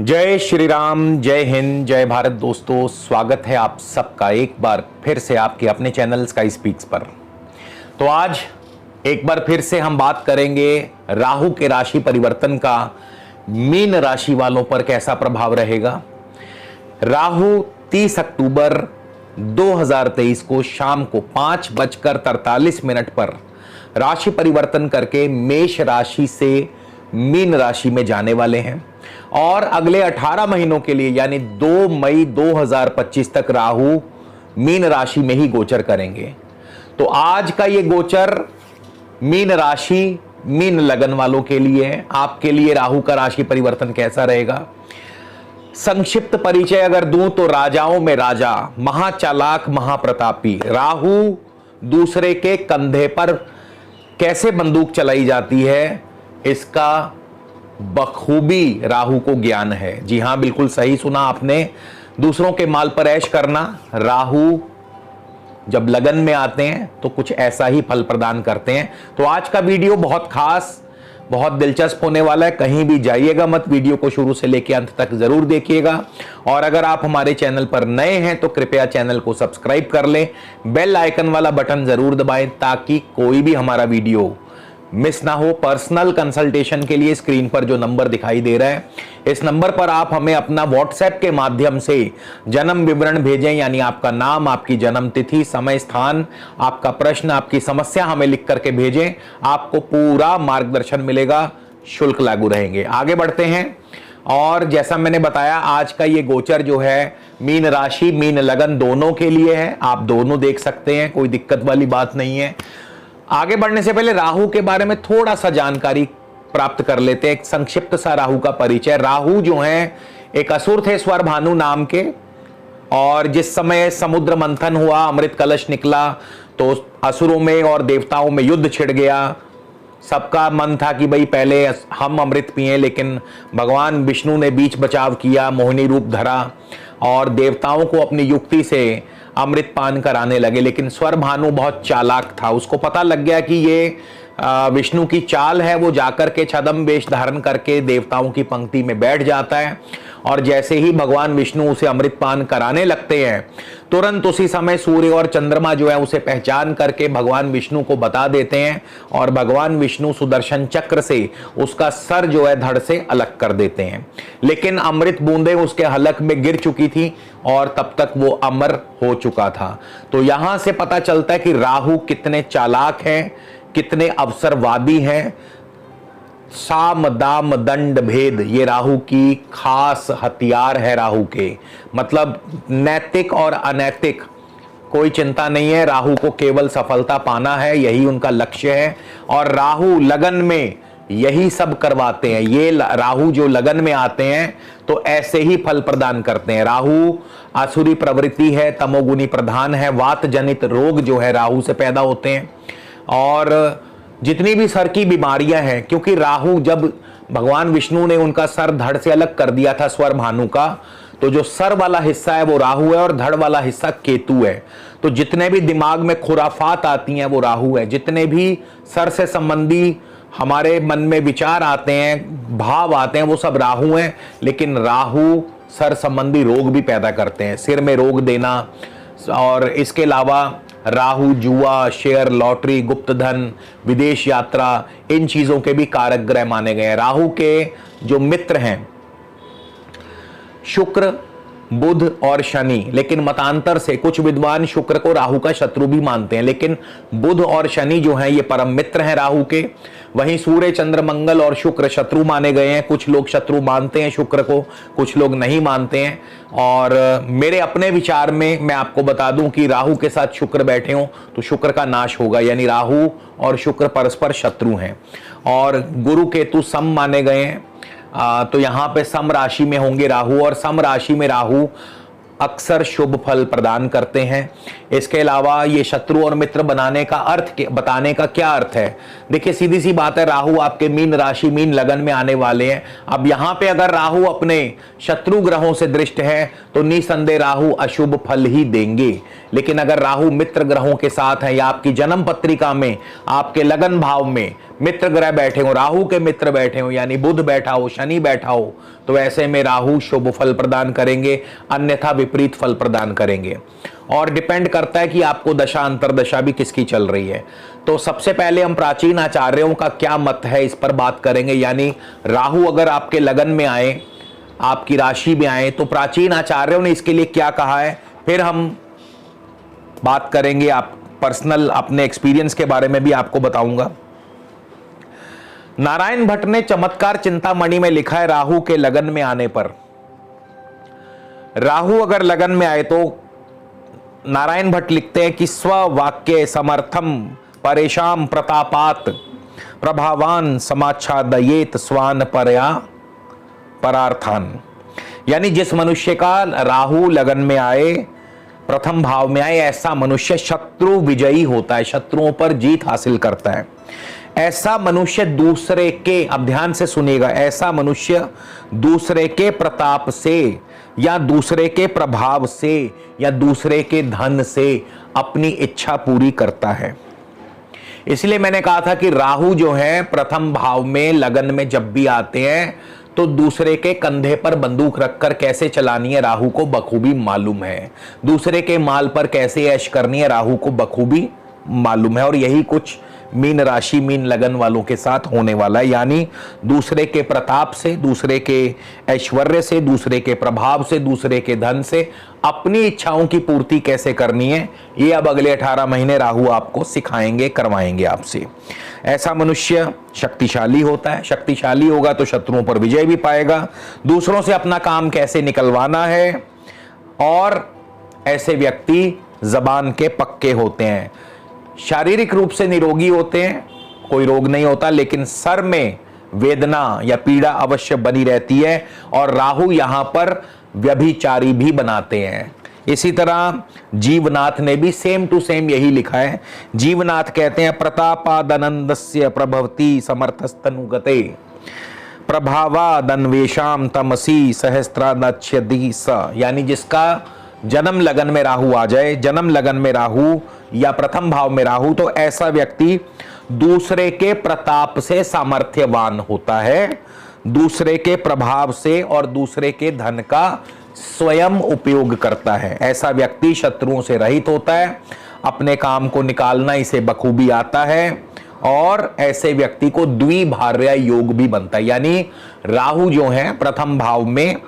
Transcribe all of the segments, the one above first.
जय श्री राम, जय हिंद, जय भारत। दोस्तों, स्वागत है आप सबका एक बार फिर से आपके अपने चैनल स्काई स्पीक्स पर। तो आज एक बार फिर से हम बात करेंगे राहु के राशि परिवर्तन का मीन राशि वालों पर कैसा प्रभाव रहेगा। राहु 30 अक्टूबर 2023 को शाम को 5:43 पर राशि परिवर्तन करके मेष राशि से मीन राशि में जाने वाले हैं और अगले 18 महीनों के लिए यानी 2 मई 2025 तक राहु मीन राशि में ही गोचर करेंगे। तो आज का ये गोचर मीन राशि मीन लगन वालों के लिए है। आपके लिए राहु का राशि परिवर्तन कैसा रहेगा, संक्षिप्त परिचय अगर दूं तो राजाओं में राजा, महाचालाक, महाप्रतापी। राहु दूसरे के कंधे पर कैसे बंदूक चलाई जाती है इसका बखूबी राहु को ज्ञान है। जी हां, बिल्कुल सही सुना आपने। दूसरों के माल पर ऐश करना, राहु जब लगन में आते हैं तो कुछ ऐसा ही फल प्रदान करते हैं। तो आज का वीडियो बहुत खास, बहुत दिलचस्प होने वाला है। कहीं भी जाइएगा मत, वीडियो को शुरू से लेकर अंत तक जरूर देखिएगा। और अगर आप हमारे चैनल पर नए हैं तो कृपया चैनल को सब्सक्राइब कर लें, बेल आइकन वाला बटन जरूर दबाएं ताकि कोई भी हमारा वीडियो मिस ना हो। पर्सनल कंसल्टेशन के लिए स्क्रीन पर जो नंबर दिखाई दे रहा है, इस नंबर पर आप हमें अपना व्हाट्सएप के माध्यम से जन्म विवरण भेजें, यानी आपका नाम, आपकी जन्म तिथि, समय, स्थान, आपका प्रश्न, आपकी समस्या हमें लिख करके भेजें। आपको पूरा मार्गदर्शन मिलेगा, शुल्क लागू रहेंगे। आगे बढ़ते हैं। और जैसा मैंने बताया, आज का ये गोचर जो है मीन राशि मीन लगन दोनों के लिए है। आप दोनों देख सकते हैं, कोई दिक्कत वाली बात नहीं है। आगे बढ़ने से पहले राहु के बारे में थोड़ा सा जानकारी प्राप्त कर लेते हैं। एक संक्षिप्त सा राहु का परिचय। राहु जो हैं एक असुर थे स्वर भानु नाम के, और जिस समय समुद्र मंथन हुआ, अमृत कलश निकला, तो असुरों में और देवताओं में युद्ध छिड़ गया। सबका मन था कि भाई पहले हम अमृत पिएं, लेकिन भगवान विष्णु ने बीच बचाव किया, मोहिनी रूप धरा और देवताओं को अपनी युक्ति से अमृत पान कराने लगे। लेकिन स्वर भानु बहुत चालाक था, उसको पता लग गया कि ये विष्णु की चाल है। वो जाकर के छद्म वेश धारण करके देवताओं की पंक्ति में बैठ जाता है और जैसे ही भगवान विष्णु उसे अमृत पान कराने लगते हैं, तुरंत उसी समय सूर्य और चंद्रमा जो है उसे पहचान करके भगवान विष्णु को बता देते हैं और भगवान विष्णु सुदर्शन चक्र से उसका सर जो है धड़ से अलग कर देते हैं। लेकिन अमृत बूंदें उसके हलक में गिर चुकी थी और तब तक वो अमर हो चुका था। तो यहां से पता चलता है कि राहु कितने चालाक हैं, कितने अवसरवादी हैं। साम दाम दंड भेद ये राहु की खास हथियार है। राहु के मतलब नैतिक और अनैतिक कोई चिंता नहीं है, राहु को केवल सफलता पाना है, यही उनका लक्ष्य है। और राहु लगन में यही सब करवाते हैं। ये राहु जो लगन में आते हैं तो ऐसे ही फल प्रदान करते हैं। राहु आसुरी प्रवृत्ति है, तमोगुनी प्रधान है, वात जनित रोग जो है राहु से पैदा होते हैं। और जितनी भी सर की बीमारियां हैं, क्योंकि राहु जब भगवान विष्णु ने उनका सर धड़ से अलग कर दिया था स्वर भानु का, तो जो सर वाला हिस्सा है वो राहु है और धड़ वाला हिस्सा केतु है। तो जितने भी दिमाग में खुराफात आती हैं वो राहु है। जितने भी सर से संबंधी हमारे मन में विचार आते हैं, भाव आते हैं, वो सब राहु हैं। लेकिन राहु सर संबंधी रोग भी पैदा करते हैं, सिर में रोग देना। और इसके अलावा राहु जुआ, शेयर, लॉटरी, गुप्त धन, विदेश यात्रा, इन चीजों के भी कारक ग्रह माने गए हैं। राहु के जो मित्र हैं शुक्र, बुध और शनि, लेकिन मतांतर से कुछ विद्वान शुक्र को राहु का शत्रु भी मानते हैं, लेकिन बुध और शनि जो हैं ये परम मित्र हैं राहु के। वहीं सूर्य, चंद्र, मंगल और शुक्र शत्रु माने गए हैं। कुछ लोग शत्रु मानते हैं शुक्र को, कुछ लोग नहीं मानते हैं। और मेरे अपने विचार में मैं आपको बता दूं कि राहु के साथ शुक्र बैठे हों तो शुक्र का नाश होगा, यानी राहु और शुक्र परस्पर शत्रु हैं। और गुरु केतु सम माने गए हैं, तो यहां पे सम राशि में होंगे राहु, और सम राशि में राहु अक्सर शुभ फल प्रदान करते हैं। इसके अलावा ये शत्रु और मित्र बनाने का अर्थ बताने का क्या अर्थ है, देखिए सीधी सी बात है, राहु आपके मीन राशि मीन लगन में आने वाले हैं। अब यहाँ पे अगर राहु अपने शत्रु ग्रहों से दृष्ट है तो निसंदेह राहु अशुभ फल ही देंगे। लेकिन अगर राहु मित्र ग्रहों के साथ है या आपकी जन्म पत्रिका में आपके लगन भाव में मित्र ग्रह बैठे हो, राहु के मित्र बैठे हो, यानी बुध बैठा हो, शनि बैठा हो, तो ऐसे में राहु शुभ फल प्रदान करेंगे, अन्यथा विपरीत फल प्रदान करेंगे। और डिपेंड करता है कि आपको दशा अंतरदशा भी किसकी चल रही है। तो सबसे पहले हम प्राचीन आचार्यों का क्या मत है इस पर बात करेंगे। यानी राहु अगर आपके लगन में आए, आपकी राशि में आए, तो प्राचीन आचार्यों ने इसके लिए क्या कहा है, फिर हम बात करेंगे। आप पर्सनल अपने एक्सपीरियंस के बारे में भी आपको बताऊंगा। नारायण भट्ट ने चमत्कार चिंतामणि में लिखा है, राहु के लगन में आने पर, राहु अगर लगन में आए तो नारायण भट्ट लिखते हैं कि स्ववाक्य समर्थम परेशान प्रतापात प्रभावान समाच्छादयेत स्वान परया परार्थान। यानी जिस मनुष्य का राहु लगन में आए, प्रथम भाव में आए, ऐसा मनुष्य शत्रु विजयी होता है, शत्रुओं पर जीत हासिल करता है। ऐसा मनुष्य दूसरे के, अब ध्यान से सुनिएगा, ऐसा मनुष्य दूसरे के प्रताप से या दूसरे के प्रभाव से या दूसरे के धन से अपनी इच्छा पूरी करता है। इसलिए मैंने कहा था कि राहु जो है प्रथम भाव में लगन में जब भी आते हैं तो दूसरे के कंधे पर बंदूक रखकर कैसे चलानी है राहु को बखूबी मालूम है, दूसरे के माल पर कैसे ऐश करनी है राहु को बखूबी मालूम है। और यही कुछ मीन राशि मीन लगन वालों के साथ होने वाला है। यानी दूसरे के प्रताप से, दूसरे के ऐश्वर्य से, दूसरे के प्रभाव से, दूसरे के धन से अपनी इच्छाओं की पूर्ति कैसे करनी है, ये अब अगले 18 महीने राहु आपको सिखाएंगे, करवाएंगे आपसे। ऐसा मनुष्य शक्तिशाली होता है, शक्तिशाली होगा तो शत्रुओं पर विजय भी पाएगा, दूसरों से अपना काम कैसे निकलवाना है, और ऐसे व्यक्ति जबान के पक्के होते हैं। शारीरिक रूप से निरोगी होते हैं, कोई रोग नहीं होता, लेकिन सर में वेदना या पीड़ा अवश्य बनी रहती है, और राहु यहां पर व्यभिचारी भी बनाते हैं। इसी तरह जीवनाथ ने भी सेम टू सेम यही लिखा है। जीवनाथ कहते हैं, प्रतापादनंदस्य प्रभवती समर्थस्तनुगते प्रभावादन्वेषाम तमसी सहस्त्रादच्छयति स। यानी जिसका जन्म लगन में राहु आ जाए, जन्म लगन में राहु या प्रथम भाव में राहु, तो ऐसा व्यक्ति दूसरे के प्रताप से सामर्थ्यवान होता है, दूसरे के प्रभाव से और दूसरे के धन का स्वयं उपयोग करता है। ऐसा व्यक्ति शत्रुओं से रहित होता है, अपने काम को निकालना इसे बखूबी आता है, और ऐसे व्यक्ति को द्विभार्या योग भी बनता है। यानी राहु जो है प्रथम भाव में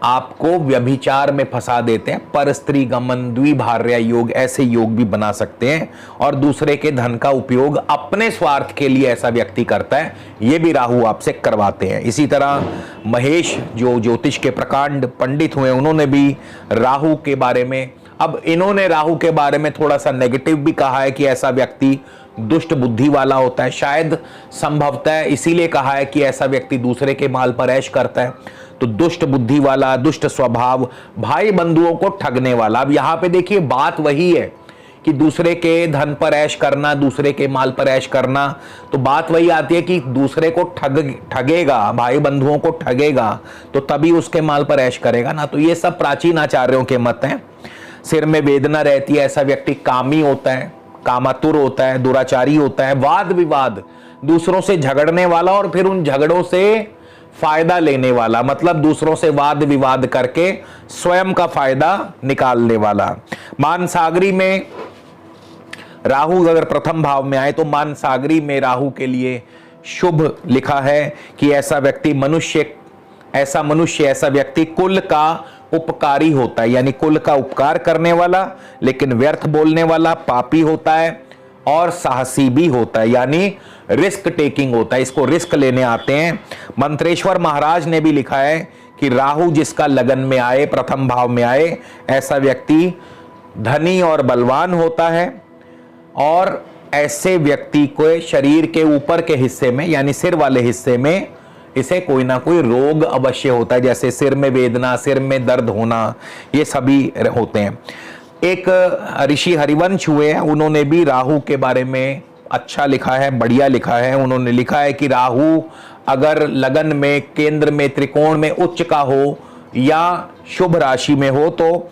आपको व्यभिचार में फंसा देते हैं, पर स्त्री गमन, द्विभार्या योग, ऐसे योग भी बना सकते हैं, और दूसरे के धन का उपयोग अपने स्वार्थ के लिए ऐसा व्यक्ति करता है, ये भी राहु आपसे करवाते हैं। इसी तरह महेश जो ज्योतिष के प्रकांड पंडित हुए, उन्होंने भी राहु के बारे में, अब इन्होंने राहु के बारे में थोड़ा सा नेगेटिव भी कहा है कि ऐसा व्यक्ति दुष्ट बुद्धि वाला होता है, शायद संभवतः इसीलिए कहा है कि ऐसा व्यक्ति दूसरे के माल पर ऐश करता है। तो दुष्ट बुद्धि वाला, दुष्ट स्वभाव, भाई बंधुओं को ठगने वाला। अब यहां पे देखिए बात वही है कि दूसरे के धन पर ऐश करना, दूसरे के माल पर ऐश करना, तो बात वही आती है कि दूसरे को ठगेगा, भाई बंधुओं को ठगेगा, तो तभी उसके माल पर ऐश करेगा ना। तो ये सब प्राचीन आचार्यों के मत हैं। सिर में वेदना रहती है, ऐसा व्यक्ति कामी होता है, कामातुर होता है, दुराचारी होता है, वाद विवाद, दूसरों से झगड़ने वाला और फिर उन झगड़ों से फायदा लेने वाला, मतलब दूसरों से वाद विवाद करके स्वयं का फायदा निकालने वाला। मानसागरी में राहु अगर प्रथम भाव में आए तो मानसागरी में राहु के लिए शुभ लिखा है कि ऐसा व्यक्ति कुल का उपकारी होता है, यानी कुल का उपकार करने वाला, लेकिन व्यर्थ बोलने वाला, पापी होता है, और साहसी भी होता है, यानी रिस्क टेकिंग होता है, इसको रिस्क लेने आते हैं। मंत्रेश्वर महाराज ने भी लिखा है कि राहु जिसका लगन में आए, प्रथम भाव में आए, ऐसा व्यक्ति धनी और बलवान होता है, और ऐसे व्यक्ति को शरीर के ऊपर के हिस्से में, यानी सिर वाले हिस्से में, इसे कोई ना कोई रोग अवश्य होता है, जैसे सिर में वेदना, सिर में दर्द होना, ये सभी होते हैं। एक ऋषि हरिवंश हुए हैं, उन्होंने भी राहु के बारे में अच्छा लिखा है, बढ़िया लिखा है। उन्होंने लिखा है कि राहु अगर लगन में, केंद्र में, त्रिकोण में उच्च का हो या शुभ राशि में हो, तो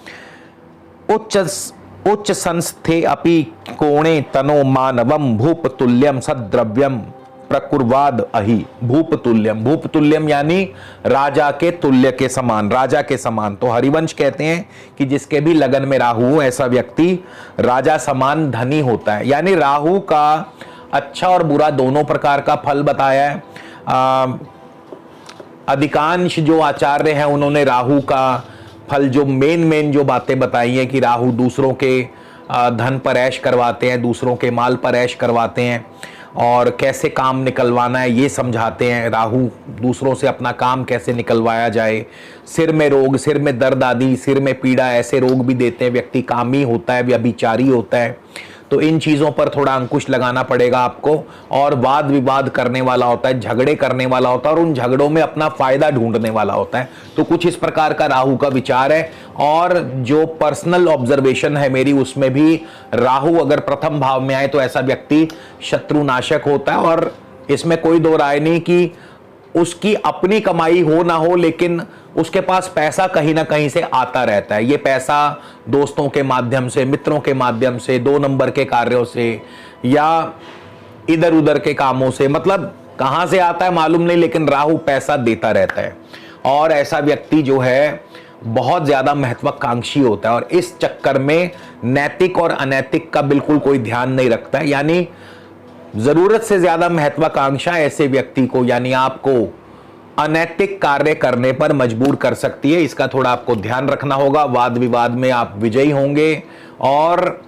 उच्च संस्थे अपि कोणे तनो मानवम भूप तुल्यम सद्द्रव्यम प्रकुर्वाद अहि। भूप तुल्यम, भूप तुल्यम यानी राजा के तुल्य के समान, राजा के समान। तो हरिवंश कहते हैं कि जिसके भी लगन में राहु हो ऐसा व्यक्ति राजा समान धनी होता है। यानी राहु का अच्छा और बुरा दोनों प्रकार का फल बताया है। अधिकांश जो आचार्य हैं उन्होंने राहु का फल जो मेन जो बातें बताई हैं कि राहु दूसरों के धन पर ऐश करवाते हैं, दूसरों के माल पर ऐश करवाते हैं और कैसे काम निकलवाना है ये समझाते हैं। राहु दूसरों से अपना काम कैसे निकलवाया जाए, सिर में रोग, सिर में दर्द आदि, सिर में पीड़ा, ऐसे रोग भी देते हैं। व्यक्ति कामी होता है, व्यभिचारी होता है, तो इन चीज़ों पर थोड़ा अंकुश लगाना पड़ेगा आपको। और वाद विवाद करने वाला होता है, झगड़े करने वाला होता है और उन झगड़ों में अपना फायदा ढूंढने वाला होता है। तो कुछ इस प्रकार का राहु का विचार है। और जो पर्सनल ऑब्जर्वेशन है मेरी, उसमें भी राहु अगर प्रथम भाव में आए तो ऐसा व्यक्ति शत्रुनाशक होता है। और इसमें कोई दो राय नहीं कि उसकी अपनी कमाई हो ना हो, लेकिन उसके पास पैसा कहीं ना कहीं से आता रहता है। ये पैसा दोस्तों के माध्यम से, मित्रों के माध्यम से, 2 नंबर के कार्यों से या इधर उधर के कामों से, मतलब कहां से आता है मालूम नहीं, लेकिन राहु पैसा देता रहता है। और ऐसा व्यक्ति जो है बहुत ज्यादा महत्वाकांक्षी होता है और इस चक्कर में नैतिक और अनैतिक का बिल्कुल कोई ध्यान नहीं रखता है। यानी जरूरत से ज्यादा महत्वाकांक्षा ऐसे व्यक्ति को, यानी आपको अनैतिक कार्य करने पर मजबूर कर सकती है। इसका थोड़ा आपको ध्यान रखना होगा। वाद विवाद में आप विजयी होंगे। और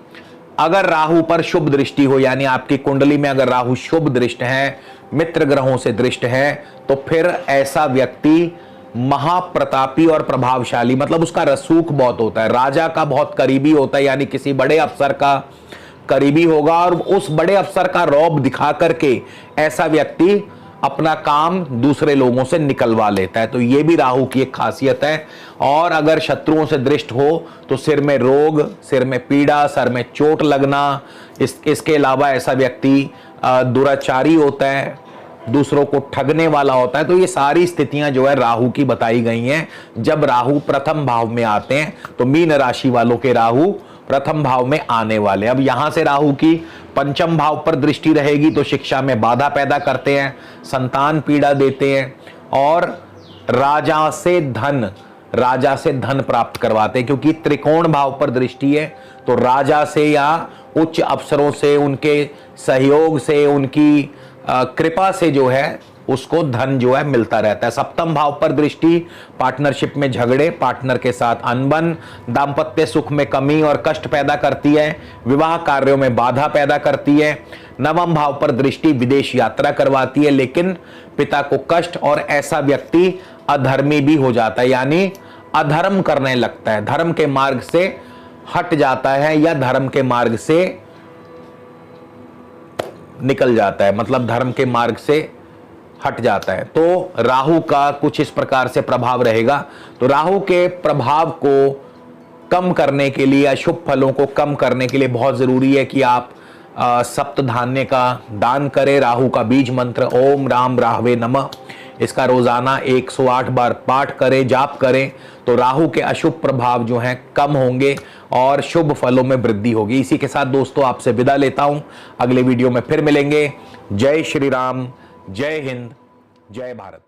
अगर राहु पर शुभ दृष्टि हो, यानी आपकी कुंडली में अगर राहु शुभ दृष्ट है, मित्र ग्रहों से दृष्ट है, तो फिर ऐसा व्यक्ति महाप्रतापी और प्रभावशाली, मतलब उसका रसूख बहुत होता है, राजा का बहुत करीबी होता है, यानी किसी बड़े अफसर का करीबी होगा और उस बड़े अफसर का रौब दिखा करके ऐसा व्यक्ति अपना काम दूसरे लोगों से निकलवा लेता है। तो ये भी राहु की एक खासियत है। और अगर शत्रुओं से दृष्ट हो तो सिर में रोग, सिर में पीड़ा, सर में चोट लगना, इसके अलावा ऐसा व्यक्ति दुराचारी होता है, दूसरों को ठगने वाला होता है। तो ये सारी स्थितियां जो है राहु की बताई गई हैं। जब राहु प्रथम भाव में आते हैं तो मीन राशि वालों के राहु प्रथम भाव में आने वाले। अब यहां से राहु की पंचम भाव पर दृष्टि रहेगी तो शिक्षा में बाधा पैदा करते हैं, संतान पीड़ा देते हैं और राजा से धन प्राप्त करवाते हैं। क्योंकि त्रिकोण भाव पर दृष्टि है तो राजा से या उच्च अफसरों से, उनके सहयोग से, उनकी कृपा से जो है उसको धन जो है मिलता रहता है। सप्तम भाव पर दृष्टि पार्टनरशिप में झगड़े, पार्टनर के साथ अनबन, दाम्पत्य सुख में कमी और कष्ट पैदा करती है, विवाह कार्यों में बाधा पैदा करती है। नवम भाव पर दृष्टि विदेश यात्रा करवाती है, लेकिन पिता को कष्ट, और ऐसा व्यक्ति अधर्मी भी हो जाता है, यानी अधर्म करने लगता है, धर्म के मार्ग से हट जाता है या धर्म के मार्ग से निकल जाता है, मतलब धर्म के मार्ग से हट जाता है। तो राहु का कुछ इस प्रकार से प्रभाव रहेगा। तो राहु के प्रभाव को कम करने के लिए, अशुभ फलों को कम करने के लिए बहुत जरूरी है कि आप सप्त धान्य का दान करें। राहु का बीज मंत्र ओम राम राहवे नमः, इसका रोजाना 108 बार पाठ करें, जाप करें, तो राहु के अशुभ प्रभाव जो हैं कम होंगे और शुभ फलों में वृद्धि होगी। इसी के साथ दोस्तों आपसे विदा लेता हूं, अगले वीडियो में फिर मिलेंगे। जय श्री राम, जय हिंद, जय भारत।